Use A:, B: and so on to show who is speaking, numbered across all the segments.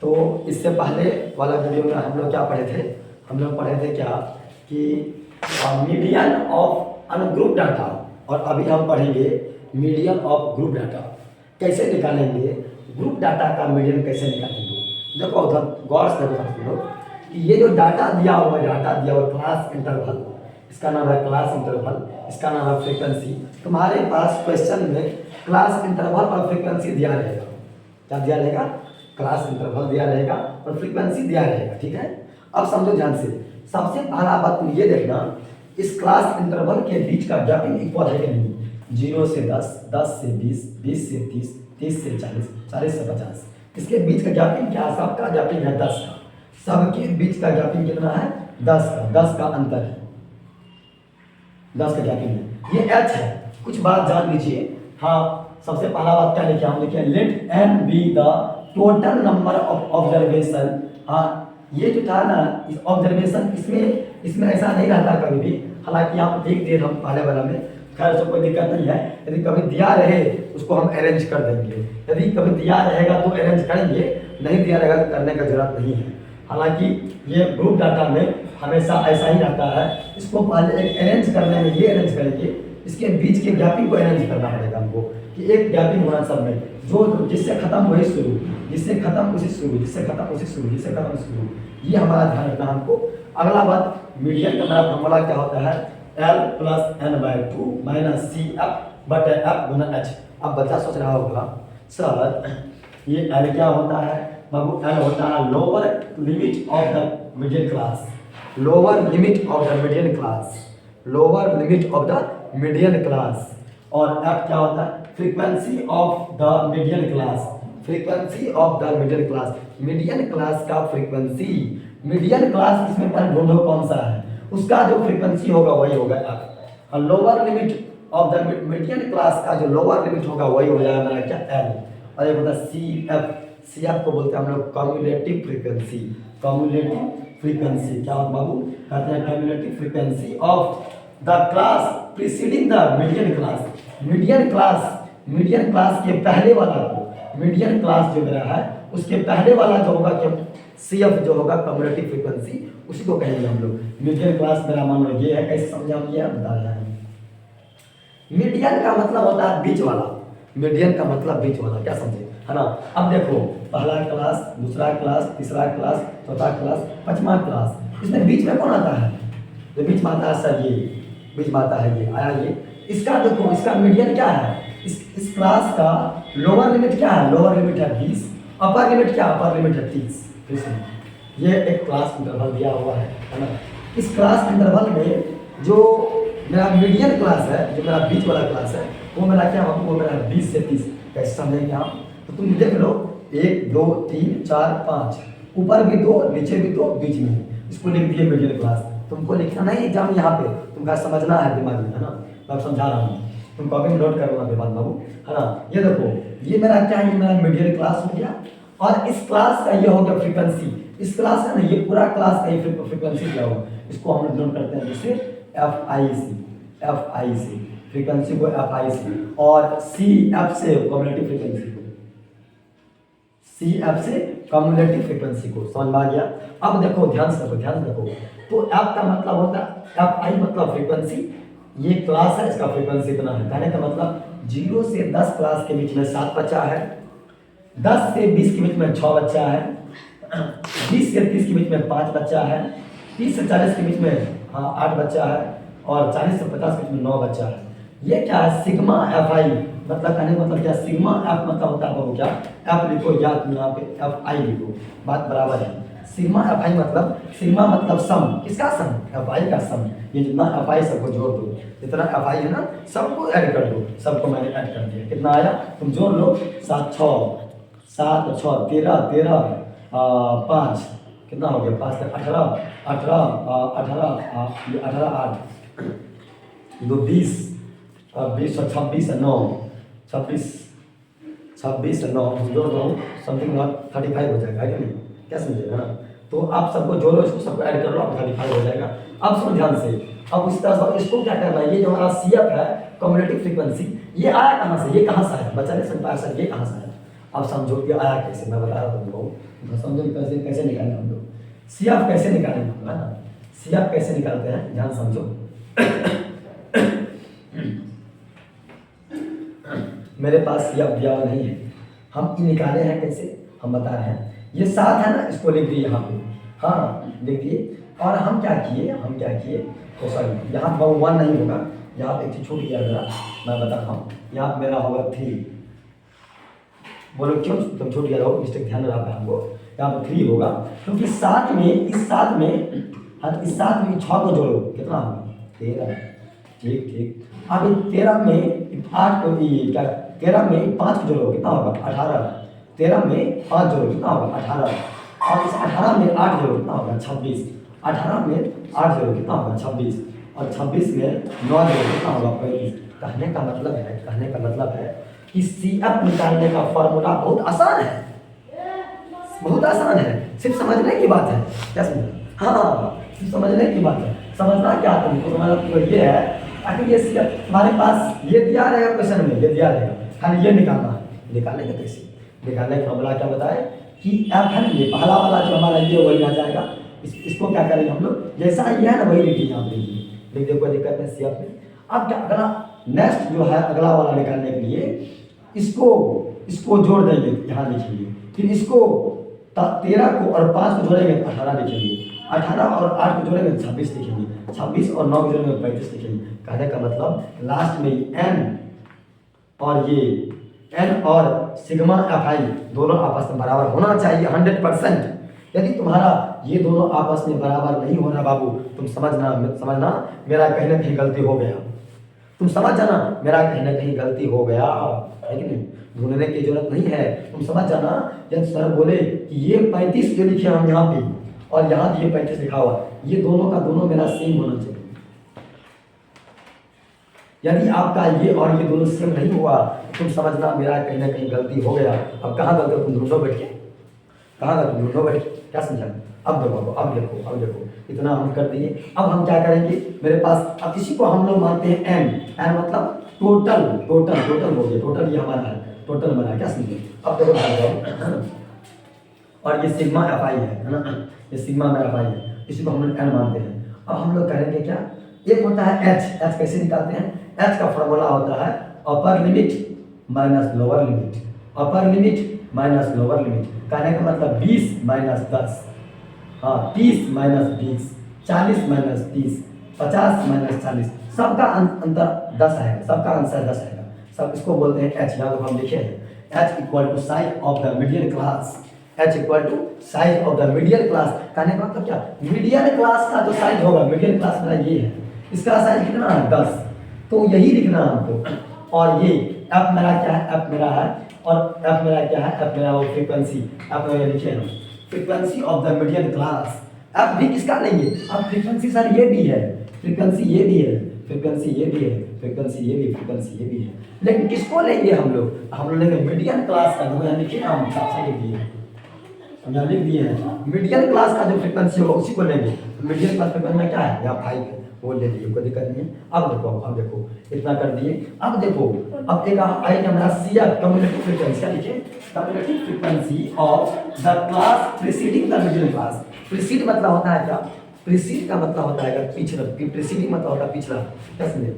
A: तो इससे पहले वाला वीडियो में हम लोग क्या पढ़े थे, हम लोग पढ़े थे क्या कि मीडियन ऑफ अनग्रुप डाटा, और अभी हम पढ़ेंगे मीडियन ऑफ ग्रुप डाटा। कैसे निकालेंगे ग्रुप डाटा का मीडियन, कैसे निकालेंगे। देखो उधर गौर से देखो सब लोग कि ये जो डाटा दिया हुआ है, डाटा दिया हुआ क्लास इंटरवल, इसका नाम है क्लास इंटरवल, इसका नाम है फ्रीक्वेंसी। तुम्हारे पास क्वेश्चन में क्लास इंटरवल और फ्रीक्वेंसी दिया रहेगा। क्या दिया रहेगा? क्लास इंटरवल दिया रहेगा और फ्रीक्वेंसी दिया रहेगा। ठीक है, अब समझो ध्यान से। सबसे पहला बात तुम ये देखना, इस क्लास इंटरवल के बीच का गैपिंग इक्वल है कि नहीं। 0 से 10, 10 से 20, 20 से 30, 30 से 40, 40 से 50, इसके बीच का गैपिंग क्या है? सबका गैपिंग है 10 का। सबके बीच का गैपिंग कितना है? 10 का। 10 का अंतर है, 10 का गैपिंग है। ये एच है। कुछ बात जान लीजिए। हाँ, सबसे पहला बात क्या लिखे? हम लिखे let N be the total number of observation. हाँ, ये जो था ना, इस ऑब्जर्वेशन, इसमें ऐसा नहीं रहता कभी भी। हालांकि आप देख दिए हम पहले वाला में, खैर उसको कोई दिक्कत नहीं है। यदि कभी दिया रहे उसको हम अरेंज कर देंगे, यदि कभी दिया रहेगा तो अरेंज करेंगे, नहीं दिया रहेगा तो करने का जरूरत नहीं है। हालांकि ये ग्रुप डाटा में हमेशा ऐसा ही रहता है। इसको पहले एक अरेंज करने में ये अरेंज करेंगे, इसके बीच के गैपिंग को अरेंज करना पड़ेगा हमको कि एक गैपिंग होना सब में, जो जिससे खत्म वही शुरू, जिससे खत्म उसी शुरू, जिससे खत्म उसी शुरू, जिससे खत्म शुरू। ये हमारा ध्यान रखना हमको। अगला बात, मीडियन का मेरा फॉर्मूला क्या होता है? L + n/2 - CF/F गुना H। अब बच्चा सोच रहा होगा सर ये L क्या होता है? बाबू L होता है lower limit of the median class, lower limit of the median class, lower limit of the median class. और F क्या होता है? Frequency of the median class, frequency of the median class. Median class का frequency, median class इसमें पर ढूंढो कौन सा है, उसका जो फ्रीक्वेंसी होगा वही होगा F। और lower limit of the median class का जो लोअर लिमिट होगा वही हो जाएगा मेरा क्या? L। और ये होता है CF। CF को बोलते हैं हम लोग कम्युलेटिव फ्रीक्वेंसी, कम्युलेटिव फ्रीक्वेंसी। क्या होता बाबू? कहते हैं cumulative frequency of the class preceding the median class. Median class के पहले वाला को, मीडियन क्लास जो मेरा है उसके पहले वाला जो होगा क्या? CF जो होगा कम्युलेटिव फ्रीक्वेंसी, उसी को कहेंगे हम लोग। मीडियन क्लास मेरा मान लो ये है। कैसे समझा हम ये बता रहे हैं। मीडियन का मतलब होता है बीच वाला, मीडियन का मतलब बीच वाला। क्या समझे, है ना? अब देखो, पहला क्लास, दूसरा क्लास, तीसरा क्लास, चौथा क्लास, पांचवा क्लास, इसमें बीच में कौन आता है? जो बीच में आता है सर, ये बीच में आता है, ये आया ये। इसका देखो, इसका मीडियन क्या है? इस क्लास का लोअर लिमिट क्या है? लोअर लिमिट है 20, अपर लिमिट क्या? अपर लिमिट है 30। ये एक क्लास इंटरवल दिया हुआ है ना? इस क्लास इंटरवल में जो मेरा मीडियन क्लास है, जो मेरा बीच वाला क्लास है, वो मेरा क्या होगा? वो मेरा 20 से 30। कैसे समझेंगे आप? तो तुम देख लो, 1 2 3 4 5, ऊपर भी 2, नीचे भी 2, बीच में। इसको लिख दिए मीडियन क्लास। तुमको लिखना नहीं एग्जाम यहाँ पे, तुमको समझना है दिमाग में, है ना? मैं समझा रहा हूँ, तुम कॉपी में नोट करना के बाद बाबू, है ना? ये देखो, ये मेरा क्या है? मेरा मीडियन क्लास हो गया, और इस क्लास का ये हो गया फ्रीक्वेंसी। इस क्लास है ना, ये पूरा क्लास का ये फ्रीक्वेंसी क्या होगा? इसको हम लोग नोट करते हैं जैसे FIC, फ्रीक्वेंसी को FIC, और CF से कम्युलेटिव फ्रीक्वेंसी को, CF से कम्युलेटिव फ्रीक्वेंसी को। समझ में आ गया? अब देखो, ध्यान से देखो, ध्यान से देखो। तो F का मतलब होता है, FI मतलब फ्रीक्वेंसी, ये क्लास है, इसका फ्रीक्वेंसी इतना है। कहने का मतलब 0 से 10 क्लास के बीच में 7 बच्चा है, 10 से 20 के बीच में 6 बच्चा है, 20 से 30 के बीच में 5 बच्चा है, 30 से 40 के बीच में 8 बच्चा है, और 40 से 50 के बीच में 9 बच्चा है। ये क्या है? Sigma FI। मतलब कहने का मतलब क्या? सिग्मा F मतलब होता है वो क्या? F लिखो या यहाँ पे FI लिखो, बात बराबर है। सिग्मा FI मतलब, सिग्मा मतलब सम, किसका सम? FI का सम। ये जितना FI सबको जोड़ दो, जितना FI है ना सबको ऐड कर दो। सबको मैंने ऐड कर दिया, कितना आया तुम जोड़ लो। 7 6 13 13 5, कितना हो गया? 5 18 18 18 8 2 20 20 और 26 और 9 26 और 9 जोड़ दो, समथिंग 35 हो जाएगा, है नहीं? क्या समझेगा ना? तो आप सबको जोड़ो, इसको सबको ऐड कर लो, आप 35 हो जाएगा। अब सुनो ध्यान से, अब इस तरह से इसको क्या करना है? ये जो हमारा CF है कम्युलेटिव फ्रीक्वेंसी, ये आया कहाँ से? ये कहाँ से आया? बच्चा ने समझा सर ये कहाँ से आया? अब समझो कि आया कैसे, मैं बता रहा हूँ तुमको, तो समझो कि कैसे कैसे निकालें हम लोग, सी एफ कैसे निकालें हम लोग, है ना, सी एफ कैसे निकालते हैं, ध्यान समझो। मेरे पास सी एफ दिया हुआ नहीं है, हम निकाले हैं कैसे, हम बता रहे हैं। ये 7 है ना, इसको लिख दिए यहाँ पे, हाँ लिख दिए। और हम क्या किए, तो सॉरी यहाँ 1 नहीं होगा, यहाँ पे एक चीज छूट गया मेरा, मैं बताता हूँ। यहाँ मेरा होगा 3, बोलो क्यों तुम छूट गया हो, मिस्टेक ध्यान रहा है हमको। यहाँ पर 3 होगा क्योंकि इस 7 में 6 को जोड़ो, कितना होगा 13, ठीक। अब 13 में 8 को क्या, 13 में 5 को जोड़ो, कितना होगा 18, 13 में 5 जोड़ो, कितना होगा 18, और इस 18 में 8 जोड़ो, कितना होगा 26, 18 में 8 जोड़ो, कितना होगा 26, और 26 में 9 जोड़ो, कितना होगा 35। कहने का मतलब है कि सी एफ निकालने का फॉर्मूला बहुत आसान है, सिर्फ समझने की बात है, क्या समझ, हाँ सिर्फ समझने की बात है। समझना क्या तुमको, समझना तो ये है, अगर ये सी एफ तुम्हारे पास ये दिया रहेगा क्वेश्चन में, ये दिया रहेगा, खाली ये निकालना है। निकालने का कैसे, निकालने का फॉर्मूला क्या बताए कि एफ है, ये पहला वाला जो हमारा ये वही आ जाएगा, इसको क्या करेंगे हम लोग, जैसा ये है ना वही लिखिए, यहाँ पे लिख दे, कोई दिक्कत नहीं सी एफ में। अब क्या अगला नेक्स्ट जो है अगला वाला निकालने के लिए इसको जोड़ देंगे, यहाँ लिखेंगे, फिर इसको 13 को और 5 को जोड़ेंगे 18 लिखेंगे, 18 और 8 को जोड़ेंगे 26 लिखेंगे, 26 और 9 को जोड़ेंगे 35 लिखेंगे। कहने का मतलब लास्ट में एन और सिग्मा एफ आई दोनों आपस में बराबर होना चाहिए 100%। यदि तुम्हारा ये दोनों आपस में बराबर नहीं हो रहा बाबू, तुम समझना मेरा कहीं ना कहीं गलती हो गया, तुम समझ जाना मेरा कहीं ना कहीं गलती हो गया, है कि नहीं, ढूंढने की जरूरत नहीं है, तुम समझ जाना। जब सर बोले कि ये 35 क्यों लिखे हम यहाँ पे और यहाँ ये 35 लिखा हुआ, ये दोनों का दोनों मेरा सेम होना चाहिए। यदि आपका ये और ये दोनों सेम नहीं हुआ, तुम समझना मेरा कहीं ना कहीं गलती हो गया। अब कहाँ गलती, तुम ढूंढो बैठ के, कहाँ गलती ढूंढो बैठ के, क्या समझा। अब देखो इतना हम कर दिए। अब हम क्या करेंगे, मेरे पास अब इसी को हम लोग मानते हैं एन मतलब टोटल हो गया, टोटल ये हमारा है, टोटल हमारा क्या समझे। अब देखो और ये सिग्मा एफ आई है ना, ये सिग्मा में एफ आई है, इसी को हम लोग एन मानते हैं। अब हम लोग करेंगे क्या, एक होता है एच कैसे निकालते हैं, एच का फॉर्मूला होता है upper limit minus lower limit, upper limit minus lower limit. कहने का मतलब 20 माइनस 10, हाँ 30 माइनस 20, 40 माइनस 30, 50 माइनस 40, सबका अंतर 10 आएगा, सबका आंसर 10 आएगा। सब इसको बोलते हैं एच। यहाँ तो हम लिखे हैं H equal to size of the median class, H equal to size of the median class. कहने का मतलब क्या, मीडियन क्लास का जो साइज होगा, मीडियन क्लास मेरा ये है, इसका साइज कितना है 10, तो यही लिखना है हमको। और ये एफ मेरा क्या है, एफ मेरा है, और एफ मेरा क्या है, एफ मेरा वो फ्रीक्वेंसी, एफ मेरा लिखे हम frequency of the median class. F भी किसका लेंगे, अब फ्रीक्वेंसी सर ये भी है, फ्रीक्वेंसी ये भी है, फ्रीक्वेंसी ये भी है, फ्रीक्वेंसी ये भी, फ्रीक्वेंसी ये भी है, लेकिन किसको लेंगे हम लोग लेंगे मीडियन क्लास का, जो यहाँ लिखे ना हम साफ लिख दिए हैं, हम यहाँ लिख दिए हैं मीडियन क्लास का जो फ्रीक्वेंसी होगा उसी को लेंगे। मीडियन क्लास फ्रीक्वेंसी में क्या है, यहाँ 5 है, वो ले लीजिए, कोई दिक्कत नहीं है। अब देखो इतना कर दिए। अब देखो अब एक आएगा हमारा सी एफ, कम्युलेटिव फ्रीक्वेंसी, क्या लिखे, cumulative frequency of the class preceding the median class. Preceded मतलब होता है क्या, प्रीसीड का मतलब होता है पिछड़ा, प्रीसीडिंग मतलब होता है पिछड़ा, क्या समझे।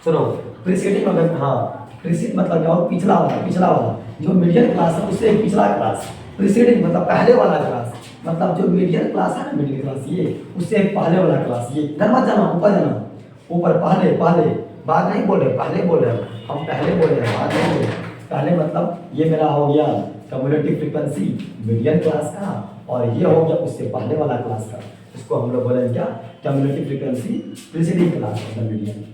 A: सुनो प्रीसीडिंग मतलब, हाँ प्रीसीड मतलब क्या हो, पिछला वाला जो मीडियन क्लास है उससे एक पिछला क्लास। प्रीसीडिंग मतलब पहले वाला क्लास, मतलब जो मीडियन क्लास है ना, मीडियन क्लास ये उससे एक पहले वाला क्लास। ये इधर मत जाना, ऊपर जाना, ऊपर पहले बाद नहीं बोल रहे, पहले बोल रहे हम, पहले बोल रहे हैं, बाद नहीं बोल रहे। पहले मतलब ये मेरा हो गया कम्युलेटिव फ्रीक्वेंसी मीडियन क्लास का, और ये हो गया उससे पहले वाला क्लास का। इसको हम लोग बोलेंगे क्या, cumulative frequency preceding class of the median.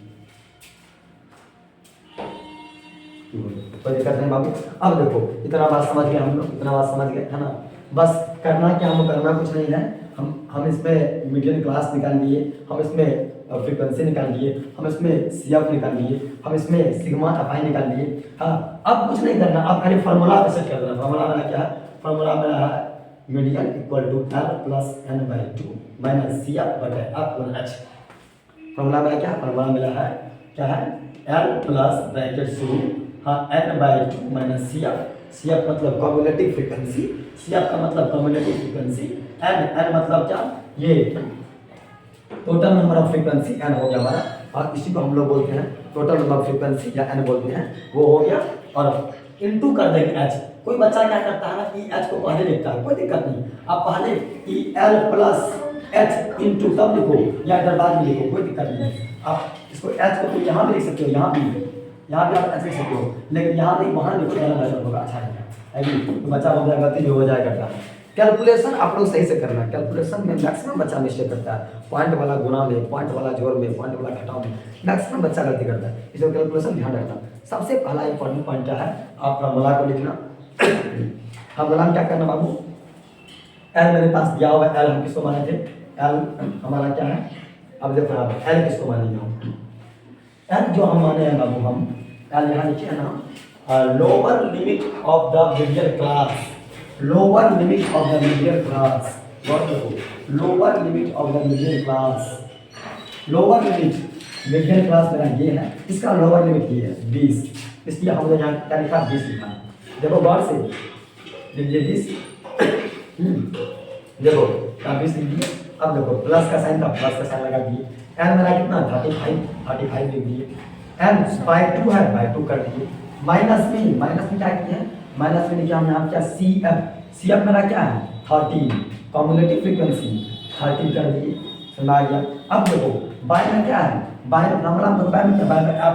A: कोई दिक्कत नहीं बाबू। अब देखो इतना बात समझ गए हम लोग, इतना बात समझ गए है ना। बस करना क्या, हम करना कुछ नहीं है, हम इसमें मीडियन क्लास निकाल लिए, हम इसमें फ्रीक्वेंसी निकाल लिए, हम इसमें सी एफ निकाल लिए, हम इसमें सिग्मा एफ आई निकाल लिए। हाँ अब कुछ नहीं करना, अब खाली फार्मूला पे सेट कर देना। फार्मूला मेरा क्या है, फार्मूला मेरा है median equal to L plus N by 2 minus C F बटे एफ वन एच। फार्मूला मेरा क्या है, फार्मूला मेरा है क्या है, एल प्लस ब्रैकेट शुरू, हाँ n/2 माइनस सी एफ मतलब कम्युलेटिव फ्रीक्वेंसी, सी एफ का मतलब कम्युलेटिव फ्रीक्वेंसी, n मतलब क्या, ये total number of frequency n हो गया हमारा, और इसी को हम लोग बोलते हैं टोटल नंबर ऑफ फ्रीक्वेंसी या n बोलते हैं, वो हो गया। और इनटू कर देंगे h। कोई बच्चा क्या करता है ना कि h को पहले लिखता है, कोई दिक्कत नहीं, आप पहले E L plus h into तब लिखो या इधर बाद में लिखो, कोई दिक्कत नहीं है। आप इसको h को तो यहाँ भी लिख सकते हो, यहाँ भी आप h लिख सकते हो, लेकिन यहाँ नहीं वहाँ लिखो, ज़्यादा बेहतर होगा, अच्छा रहेगा। तो बच्चा हो जाएगा, गलती भी हो जाया करता है। कैलकुलेशन आप लोग सही से करना है, कैलकुलेशन में मैक्सिमम बच्चा मिस्टेक करता है, पॉइंट वाला गुना में, पॉइंट वाला जोड़ में, पॉइंट वाला घटाव में, मैक्सिमम बच्चा गलती करता है, इसलिए कैलकुलेशन ध्यान रखना। सबसे पहला इंपॉर्टेंट पॉइंट क्या है, आप फॉर्मूला को लिखना। फॉर्मूला में क्या करना बाबू, एल मेरे पास दिया हुआ, एल हम किसको माने थे, एल हमारा क्या है, अब देखो यहाँ पे एल किसको मानेंगे हम, एल जो हम माने हैं बाबू, हम एल यहाँ लिखे है ना, lower limit of the median class, lower limit of the median class, lower limit of the median class, lower limit median class मेरा ये है, इसका लोअर लिमिट ये है 20, इसलिए हमने यहाँ क्या लिखा 20 लिखा है। देखो गौर से लिखिए 20, देखो क्या 20 लिख दिए। अब देखो प्लस का साइन था, प्लस का साइन लगा दिए, एन मेरा कितना 35 लिख दिए, एन बाय 2 है, बाय 2 कर दिए, माइनस में क्या किया है, माइनस में लिखा हम यहाँ क्या सी एफ मेरा क्या है 13, कम्युलेटिव फ्रीक्वेंसी 13 कर दिए, समझ गया। अब देखो बाय में क्या है, बाय में फॉर्मूला में बाय में एफ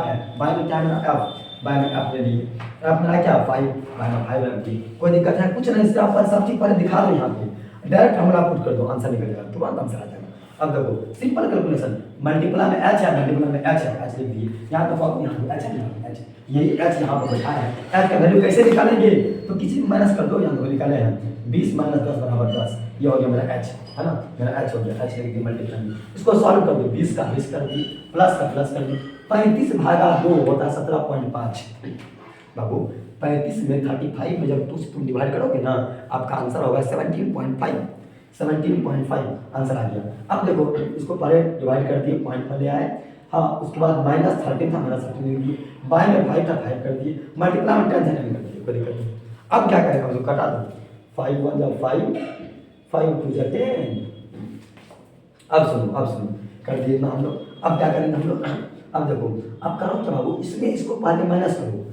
A: है, बाय में क्या है मेरा एफ, बाय में एफ ले लिए, एफ मेरा क्या 5, बाय में 5 रख दी, कोई दिक्कत है कुछ नहीं, इससे आप सब चीज पहले दिखा दो, यहाँ पे डायरेक्ट फॉर्मूला पुट कर दो, आंसर निकल जाएगा, तुरंत आंसर आ जाएगा। अब देखो सिंपल कैलकुलेशन, मल्टीप्लाई में एच है, मल्टीप्लाई में एच है, एच लिख दिए, यहाँ पे फॉर्मूला यहाँ एच है, यहाँ एच, यही एच यहाँ पर बैठा है। एच का वैल्यू कैसे निकालेंगे, तो किसी माइनस कर दो, यहाँ पे निकाले हैं 20 - 10 = 10, ये हो गया मेरा एच, है ना, मेरा एच हो गया, एच लिख दिया मल्टीप्लाई में, इसको सॉल्व कर दो, 20 का 20 कर दी, प्लस का प्लस कर दी, 35/2 होता है 17.5 बाबू, 35 में 35 में जब 2 से तुम डिवाइड करोगे ना, आपका आंसर होगा 17.5 आंसर आ गया। अब देखो इसको पहले डिवाइड कर दिए, पॉइंट पर ले आए, हाँ उसके बाद -13 था मेरा 13 लिख दिए, बाय में 5 था 5 कर दिए, मल्टीप्लाई में 10 था 10 कर दिए, कोई दिक्कत नहीं। अब क्या करेंगे, हम कटा दो, 5 × 1 = 5, 5 × 2 = 10। अब सुनो कर दिए ना हम लोग। अब क्या करेंगे हम लोग, अब देखो अब करो क्या बाबू, इसमें इसको पहले माइनस करो,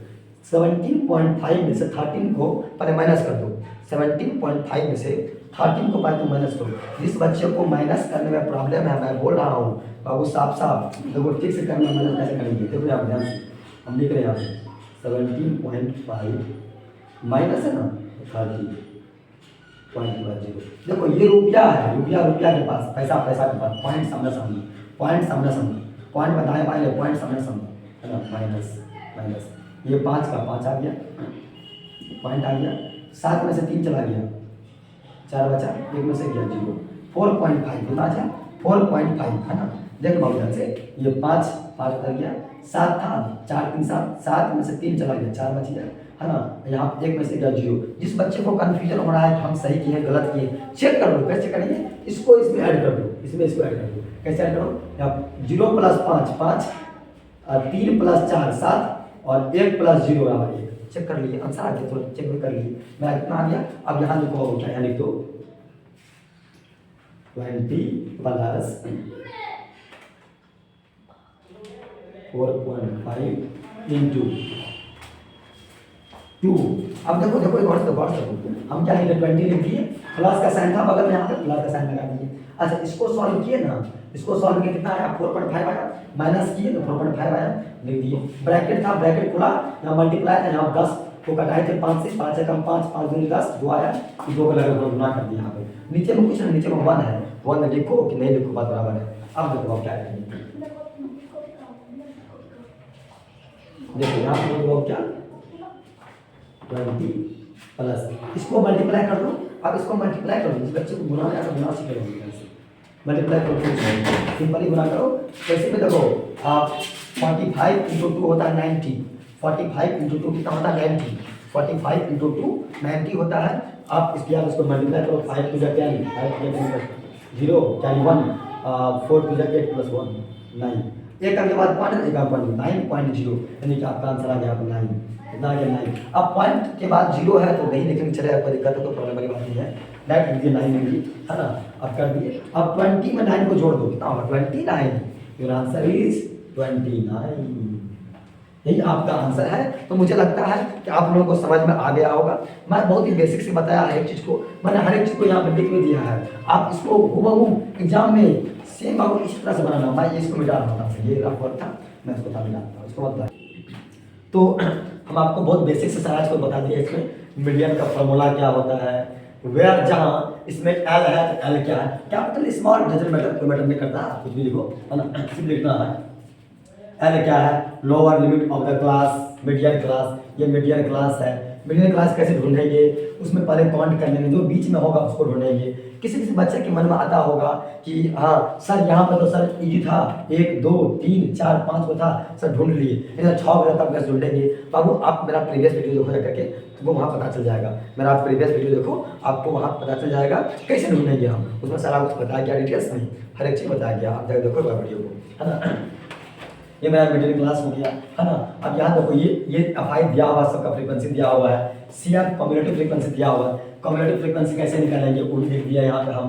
A: 17.5 में से 13 को पहले माइनस कर दो, 17.5 में से 13 को पहले माइनस करो। जिस बच्चे को माइनस करने में प्रॉब्लम है, मैं बोल रहा हूँ बाबू साफ देखो ठीक से करना, माइनस कैसे करेंगे, देखो यहाँ ध्यान से हम लिख रहे हैं, 17.5 माइनस है ना 30.10, देखो ये रुपया है, रुपया के पास, पैसा के पास, पॉइंट सामने पॉइंट बताए पाए, पॉइंट सामने है ना, माइनस ये 5 का 5 आ गया, पॉइंट आ गया, 7 में से 3 चला गया, 4 बचा, 1 में से गया 0, 4.5 कितना था 4.5 है ना। देख बाबू ध्यान से, ये 5 उधर गया, 7 था, 4 3 7 में से 3 चला गया, 4 बच गया, है ना, यहाँ 1 में से गया 0। जिस बच्चे को कन्फ्यूजन हो रहा है हम सही किए गलत किए, चेक कर लो, कैसे करेंगे, इसको इसमें ऐड कर दो, इसको ऐड कर दो, कैसे ऐड करो, यहाँ 0 + 5 5, 3 + 4 7, और 1 + 0 = 1, चेक कर लिए, आंसर आ गया, तो चेक भी कर लिए, मेरा कितना आ गया। अब यहाँ लिखो, क्या यहाँ लिख दो 20 + 4.5 × 2। अब देखो गौर से हम क्या लिखे 20 लिख दिए, प्लस का साइन था बगल में, यहाँ पे प्लस का साइन लगा दिए। अच्छा इसको सॉल्व किए ना, इसको सॉल्व किए कितना आया 4.5 आया, माइनस किए तो 4.5 आया, लिख दिए, ब्रैकेट था ब्रैकेट खुला, यहाँ मल्टीप्लाई था, यहाँ 10 को कटाए थे 5 से, 5 एकम 5, 5 दूनी 10, 2 आया, 2 को लगा गुना कर दिया। यहाँ पे नीचे में कुछ नहीं, नीचे में 1 है, 1 लिखो कि नहीं लिखो बात बराबर है। अब देखो आप क्या करेंगे, देखो यहाँ पे देखो क्या 20 प्लस, इसको मल्टीप्लाई कर दो, अब इसको मल्टीप्लाई करो, जिस बच्चे को गुना आया तो गुना सीखेंगे, मल्टीप्लाई करो, सिंपली गुना करो। कैसे में देखो आप 45 × 2 होता है 90, 45 × 2 कितना होता है 90, 45 × 2 90 होता है। आप इसके बाद उसको मल्टीप्लाई करो, 5 × 10 5 × 10 0 1, 4 × 8 + 1 9, एक के बाद पॉइंट, एक का पॉइंट 9.0, यानी कि आपका आंसर आ गया आपका 9, कितना आ गया 9। अब पॉइंट के बाद 0 है तो नहीं लिखने चलेगा, कोई दिक्कत है तो प्रॉब्लम वाली बात नहीं है, डायरेक्ट लिख दिए 9 में भी, है ना। अब कर दिए, अब 20 में 9 को जोड़ दो, कितना होगा 29, योर आंसर इज 29। यही आपका आंसर है। तो मुझे लगता है कि आप लोगों को समझ में आ गया होगा। मैं बहुत ही बेसिक से बताया हर एक चीज़ को, मैंने हर एक चीज़ को यहाँ पे लिख भी दिया है। आप इसको हूबहू एग्जाम में सेम आपको इसी तरह से बनाना। मैं इसको मिटा रहा था, ये रफ वर्क था, मैं इसको था मिटाता हूँ, इसको मत बताइए। तो हम आपको बहुत बेसिक से सारा चीज़ बता दिया। इसमें मीडियन का फॉर्मूला क्या होता है, वेयर, जहाँ इसमें एल है तो एल क्या है, कैपिटल स्मॉल डजंट मैटर, कोई मैटर नहीं करता, कुछ भी लिखो, है ना, सिर्फ लिखना है। एल क्या है, lower limit of the class, median class, ये मीडियन क्लास है। मीडियन क्लास कैसे ढूंढेंगे, उसमें पहले काउंट कर लेंगे, जो बीच में होगा उसको ढूंढेंगे। किसी किसी बच्चे के मन में आता होगा कि हाँ सर यहाँ पर तो सर इजी था, 1 2 3 4 5 को था सर, ढूंढ लिए, इधर 6 बजे तक कैसे ढूंढेंगे। बाबू आप मेरा प्रीवियस वीडियो देखो जा करके, तुमको वहाँ पता चल जाएगा। मेरा आप प्रीवियस वीडियो देखो, आपको वहाँ पता चल जाएगा कैसे ढूंढेंगे हम, उसमें सारा कुछ बताया गया डिटेल्स में, हर एक चीज़ बताया गया। आप जाकर देखो वीडियो को, है ना। ये मेरा मिडिल क्लास हो गया, है ना। अब यहाँ देखो ये एफआई दिया हुआ, सबका फ्रीक्वेंसी दिया हुआ है, सीआर कम्युलेटिव फ्रीक्वेंसी दिया हुआ है। कम्युलेटिव फ्रीक्वेंसी कैसे निकालेंगे वो भी लिख दिया यहाँ पे हम,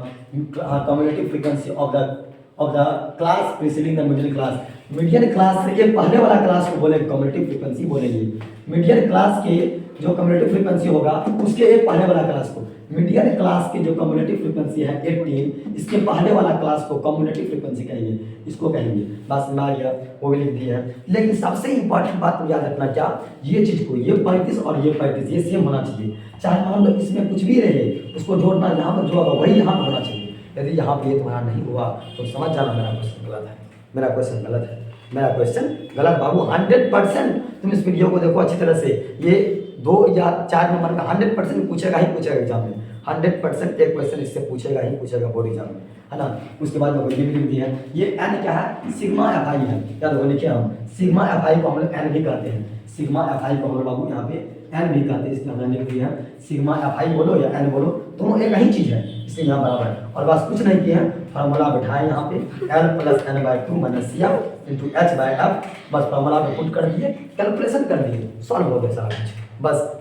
A: cumulative frequency of the class preceding the middle class. Median class से ये पहले वाला क्लास को बोले कम्युलेटिव फ्रीक्वेंसी बोलेंगे। मीडियन क्लास के जो कम्युलेटिव फ्रीक्वेंसी होगा उसके एक पहले वाला क्लास को, मीडियन क्लास की जो कम्युलेटिव फ्रीक्वेंसी है 18, इसके पहले वाला क्लास को कम्युलेटिव फ्रीक्वेंसी कहेंगे, इसको कहेंगे। बात समझ आ गया, वो भी लिख दिया है। लेकिन सबसे इंपॉर्टेंट बात याद रखना, क्या ये चीज को, ये 35 और ये 35 ये सेम होना चाहिए। चाहे मान लो इसमें कुछ भी रहे, उसको जोड़ना यहाँ पर जो होगा वही यहाँ पर होना चाहिए। यदि यहाँ पे ये तुम्हारा नहीं हुआ तो समझ जाना मेरा क्वेश्चन गलत है, मेरा क्वेश्चन गलत है, मेरा क्वेश्चन गलत। बाबू 100% तुम इस वीडियो को देखो अच्छी तरह से, ये 2 या 4 नंबर का 100% पूछेगा ही पूछेगा एग्जाम में, 100% एक क्वेश्चन इससे पूछेगा ही पूछेगा बोर्ड एग्जाम में, है ना। उसके बाद ये भी लिख दिया है, ये एन क्या है, सिग्मा एफ आई है, याद वो लिखे हम, सिग्मा एफ आई को हम लोग एन भी कहते हैं, सिग्मा एफ आई को हम लोग बाबू यहाँ पे एन भी कहते हैं, इसलिए हमने लिख दिया है सिग्मा एफ आई बोलो या एन बोलो, दोनों एक ही चीज़ है, इसलिए यहाँ बराबर है। और बस कुछ नहीं किए हैं, फार्मूला बिठाए यहाँ पे L plus N by 2 minus C F into H by F, बस फार्मूला पे पुट कर दिए, कैलकुलेशन कर दिए, सॉल्व हो गया सारा कुछ, बस।